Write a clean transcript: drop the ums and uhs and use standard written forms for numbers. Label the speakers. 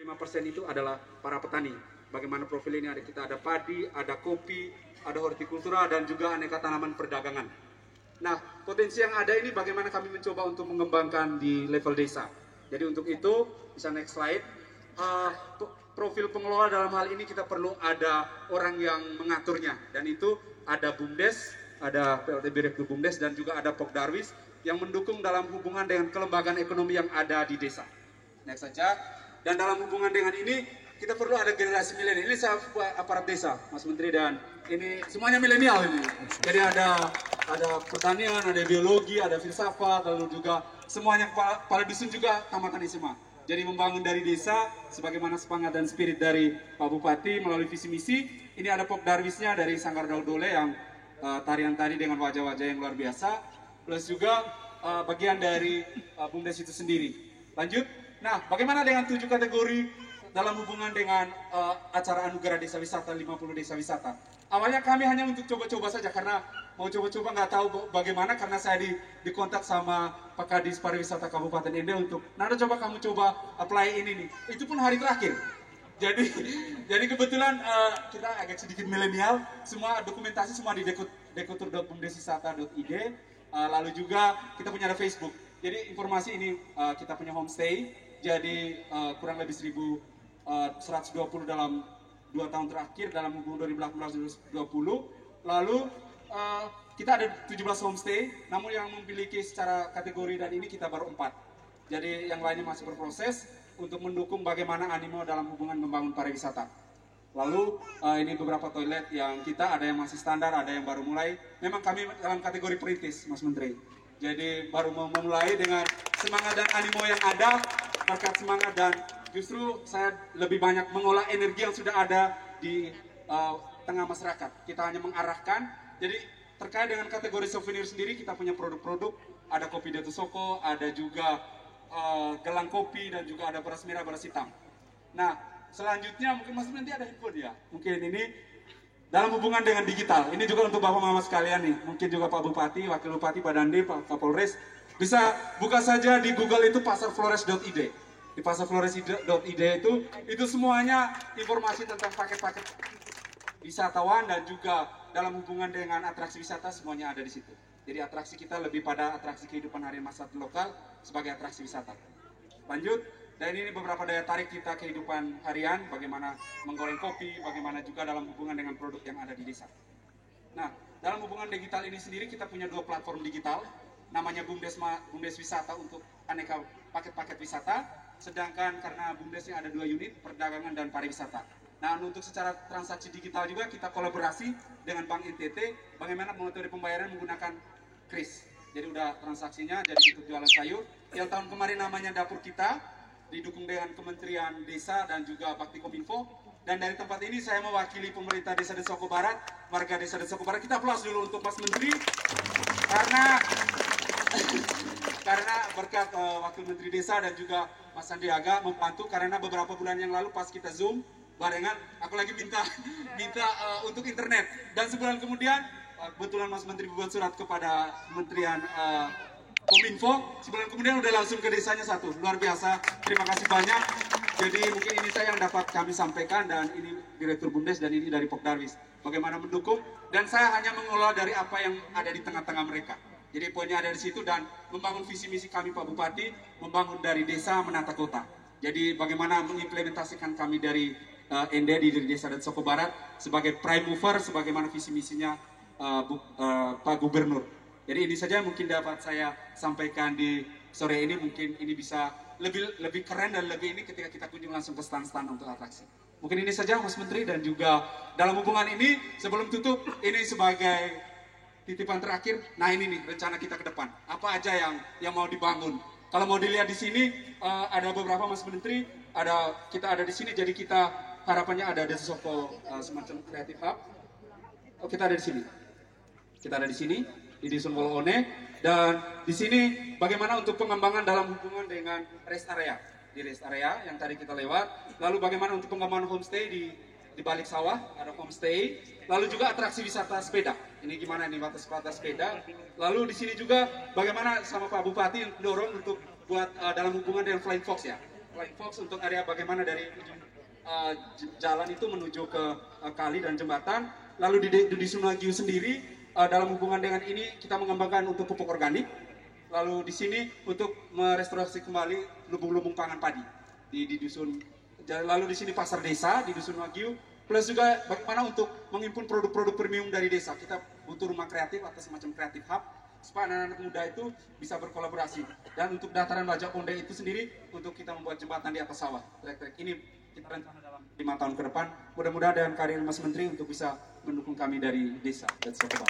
Speaker 1: 5% itu adalah para petani. Bagaimana profil ini kita ada padi, ada kopi, ada hortikultura dan juga aneka tanaman perdagangan. Nah, potensi yang ada ini bagaimana kami mencoba untuk mengembangkan di level desa. Jadi untuk itu, bisa next slide. Profil pengelola dalam hal ini kita perlu ada orang yang mengaturnya. Dan itu ada BUMDes, ada PLT Direktur BUMDes dan juga ada Pokdarwis yang mendukung dalam hubungan dengan kelembagaan ekonomi yang ada di desa. Next saja. Dan dalam hubungan dengan ini, kita perlu ada generasi milenial. Ini saya aparat desa, Mas Menteri, dan ini semuanya milenial ini. Jadi ada pertanian, ada biologi, ada filsafat, lalu juga semuanya kepala dusun juga tamatan SMA. Jadi membangun dari desa, sebagaimana semangat dan spirit dari Pak Bupati melalui visi misi. Ini ada Pokdarwisnya dari Sanggar Daud Dole yang tarian tadi dengan wajah-wajah yang luar biasa. Plus juga bagian dari BUMDes itu sendiri. Lanjut. Nah, bagaimana dengan 7 kategori dalam hubungan dengan acara Anugerah Desa Wisata 50 Desa Wisata? Awalnya kami hanya untuk coba-coba saja karena mau coba-coba nggak tahu bagaimana, karena saya dikontak sama Pak Kadis Pariwisata Kabupaten Ende untuk, Nada coba kamu coba apply ini nih. Itu pun hari terakhir. Jadi kebetulan kita agak sedikit milenial, semua dokumentasi semua di dekotur.bumdeswisata.id, lalu juga kita punya ada Facebook. Jadi informasi ini kita punya homestay. Jadi kurang lebih 1.120 dalam 2 tahun terakhir dalam hubungan 2018-2020. Lalu kita ada 17 homestay, namun yang memiliki secara kategori dan ini kita baru 4. Jadi yang lainnya masih berproses untuk mendukung bagaimana animo dalam hubungan membangun pariwisata. Lalu ini beberapa toilet yang kita ada yang masih standar, ada yang baru mulai. Memang kami dalam kategori perintis, Mas Menteri. Jadi baru memulai dengan semangat dan animo yang ada, berkat semangat, dan justru saya lebih banyak mengolah energi yang sudah ada di tengah masyarakat. Kita hanya mengarahkan. Jadi terkait dengan kategori souvenir sendiri, kita punya produk-produk, ada kopi Datu Soko, ada juga gelang kopi, dan juga ada beras merah, beras hitam. Nah, selanjutnya mungkin Mas nanti ada handphone ya. Mungkin ini dalam hubungan dengan digital, ini juga untuk Bapak Mama sekalian nih, mungkin juga Pak Bupati, Wakil Bupati, Pak Dandi, Pak Kapolres, bisa buka saja di Google itu pasarflores.id. Di pasarflores.id itu semuanya informasi tentang paket-paket wisatawan dan juga dalam hubungan dengan atraksi wisata semuanya ada di situ. Jadi atraksi kita lebih pada atraksi kehidupan harian masyarakat lokal sebagai atraksi wisata. Lanjut. Dan ini beberapa daya tarik kita kehidupan harian, bagaimana menggoreng kopi, bagaimana juga dalam hubungan dengan produk yang ada di desa. Nah, dalam hubungan digital ini sendiri kita punya 2 platform digital, namanya BUMDes Wisata untuk aneka paket-paket wisata, sedangkan karena BUMDesnya ada 2 unit, perdagangan dan pariwisata. Nah, untuk secara transaksi digital juga kita kolaborasi dengan Bank NTT, bagaimana metode pembayaran menggunakan kris. Jadi udah transaksinya, jadi untuk jualan sayur. Yang tahun kemarin namanya Dapur Kita, didukung dengan Kementerian Desa dan juga Bakti Kominfo. Dan dari tempat ini saya mewakili pemerintah Desa Desoko Barat, warga Desa Desoko Barat. Kita aplaus dulu untuk Mas Menteri, karena berkat Wakil Menteri Desa dan juga Mas Sandiaga membantu, karena beberapa bulan yang lalu pas kita Zoom barengan, aku lagi minta untuk internet. Dan sebulan kemudian, kebetulan Mas Menteri membuat surat kepada Kementerian Kominfo, sebulan kemudian udah langsung ke desanya 1. Luar biasa, terima kasih banyak. Jadi mungkin ini saya yang dapat kami sampaikan, dan ini Direktur BUMDes dan ini dari Pokdarwis. Bagaimana mendukung, dan saya hanya mengelola dari apa yang ada di tengah-tengah mereka. Jadi poinnya ada di situ, dan membangun visi misi kami Pak Bupati, membangun dari desa menata kota. Jadi bagaimana mengimplementasikan kami dari Ende di Desa Desoko Barat sebagai prime mover, sebagaimana visi misinya Pak Gubernur. Jadi ini saja mungkin dapat saya sampaikan di sore ini. Mungkin ini bisa lebih keren dan lebih ini ketika kita kunjung langsung ke stand-stand untuk atraksi. Mungkin ini saja Mas Menteri, dan juga dalam hubungan ini sebelum tutup ini sebagai titipan terakhir. Nah ini nih rencana kita ke depan. Apa aja yang mau dibangun. Kalau mau dilihat di sini ada beberapa Mas Menteri, kita ada di sini. Jadi kita harapannya ada Desoko semacam creative hub. Oh, kita ada di sini. Kita ada di sini. Di Dusun Wolone, dan di sini bagaimana untuk pengembangan dalam hubungan dengan rest area, di rest area yang tadi kita lewat, lalu bagaimana untuk pengembangan homestay di balik sawah ada homestay, lalu juga atraksi wisata sepeda. Ini gimana nih batas sepeda, lalu di sini juga bagaimana sama Pak Bupati dorong untuk buat dalam hubungan dengan Flying Fox ya. Flying Fox untuk area bagaimana dari ujung jalan itu menuju ke kali dan jembatan. Lalu di Dusun Wagyu sendiri dalam hubungan dengan ini kita mengembangkan untuk pupuk organik. Lalu di sini untuk merestorasi kembali lubung-lubung pangan padi di dusun. Lalu di sini pasar desa di Dusun Wagyu. Plus juga bagaimana untuk menghimpun produk-produk premium dari desa. Kita butuh rumah kreatif atau semacam kreatif hub supaya anak-anak muda itu bisa berkolaborasi. Dan untuk dataran Bajak Konde itu sendiri untuk kita membuat jembatan di atas sawah. Trek-trek ini kita rencana dalam 5 tahun ke depan. Mudah-mudahan dengan karir Mas Menteri untuk bisa mendukung kami dari desa dan sekian.